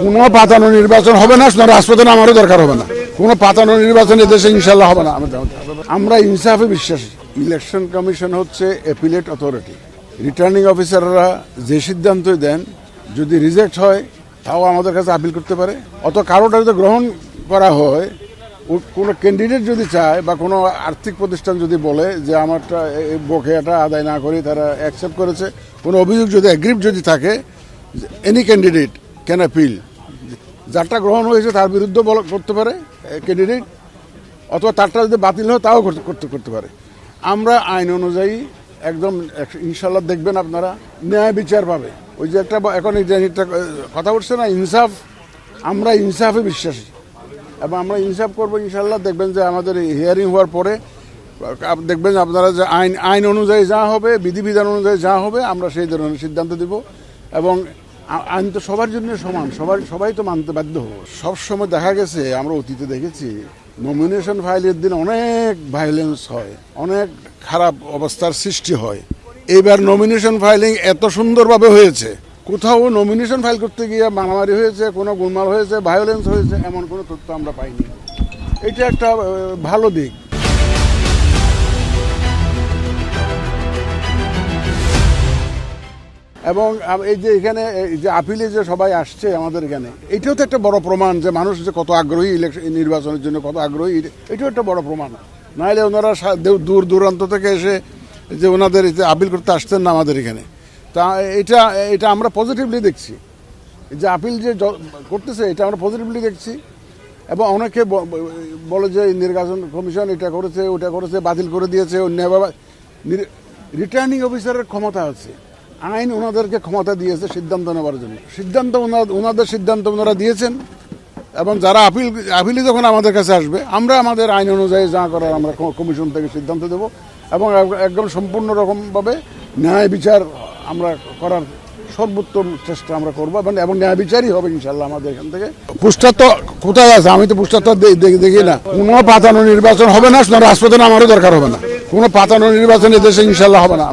কোনো পাতানো নির্বাচন হবে না, রাজপথে আমারও দরকার হবে না। কোনো পাতানো নির্বাচন এদেশে ইনশাল্লাহ হবে না। আমরা ইনসাফে বিশ্বাসী। ইলেকশন কমিশন হচ্ছে অ্যাপিলেট অথরিটি। রিটার্নিং অফিসাররা যে সিদ্ধান্তই দেন, যদি রিজেক্ট হয় তাও আমাদের কাছে আপিল করতে পারে। অত কারোটা যদি গ্রহণ করা হয়, কোনো ক্যান্ডিডেট যদি চায় বা কোনো আর্থিক প্রতিষ্ঠান যদি বলে যে আমারটা বকেয়াটা আদায় না করে তারা অ্যাকসেপ্ট করেছে, কোনো অভিযোগ যদি অ্যাগ্রিভ যদি থাকে, এনি ক্যান্ডিডেট ক্যান অ্যাপিল। যারটা গ্রহণ হয়েছে তার বিরুদ্ধে করতে পারে ক্যান্ডিডেট, অথবা তারটা যদি বাতিল হয় তাও করতে পারে। আমরা আইন অনুযায়ী একদম ইনশাল্লাহ দেখবেন আপনারা ন্যায় বিচার পাবে। ওই যে একটা এখন একটা কথা উঠছে না, ইনসাফ। আমরা ইনসাফে বিশ্বাসী এবং আমরা ইনসাফ করবো ইনশাল্লাহ। দেখবেন যে আমাদের হিয়ারিং হওয়ার পরে দেখবেন আপনারা যে আইন অনুযায়ী যা হবে, বিধিবিধান অনুযায়ী যা হবে, আমরা সেই ধরনের সিদ্ধান্ত দিব। এবং আইন তো সবার জন্য সমান, সবাই তো মানতে বাধ্য হবো। সবসময় দেখা গেছে, আমরা অতীতে দেখেছি, নমিনেশন ফাইলের দিন অনেক ভায়োলেন্স হয়, অনেক খারাপ অবস্থার সৃষ্টি হয়। এইবার নমিনেশন ফাইলিং এত সুন্দরভাবে হয়েছে, কোথাও নমিনেশন ফাইল করতে গিয়ে মারামারি হয়েছে, কোনো গোলমাল হয়েছে, ভায়োলেন্স হয়েছে, এমন কোনো তথ্য আমরা পাইনি। এটা একটা ভালো দিক। এবং এই যে এখানে যে আপিলে যে সবাই আসছে আমাদের এখানে, এটাও তো একটা বড় প্রমাণ যে মানুষ যে কত আগ্রহী ইলেকশন নির্বাচনের জন্য, কত আগ্রহী। এটাও একটা বড় প্রমাণ। নাহলে ওনারা দূর দূরান্ত থেকে এসে যে ওনাদের আপিল করতে আসতেন না আমাদের এখানে। তা এটা আমরা পজিটিভলি দেখছি, যে আপিল যে করতেছে এটা আমরা পজিটিভলি দেখছি। এবং অনেকে বলে যে নির্বাচন কমিশন এটা করেছে, ওটা করেছে, বাতিল করে দিয়েছে। রিটার্নিং অফিসারের ক্ষমতা আছে, আইন ওনাদেরকে ক্ষমতা দিয়েছে সিদ্ধান্ত নেওয়ার জন্য। ওনাদের সিদ্ধান্ত ওনারা দিয়েছেন। এবং যারা আপিলে যখন আমাদের কাছে আসবে, আমরা আমাদের আইন অনুযায়ী যা করার আমরা কমিশন থেকে সিদ্ধান্ত দেব এবং একদম সম্পূর্ণ রকমভাবে ন্যায় বিচার আমরা করার সর্বোত্তম চেষ্টা আমরা করবো। এবং ন্যায় বিচারই হবে ইনশাল্লাহ আমাদের এখান থেকে। পোস্টার তো কোথায় আছে? আমি তো পোস্টার তো দেখি না। কোনো পাতানো নির্বাচন হবে না, রাজপথে আমারও দরকার হবে না। কোনো পাতানো নির্বাচন এদেশে ইনশাল্লাহ হবে না।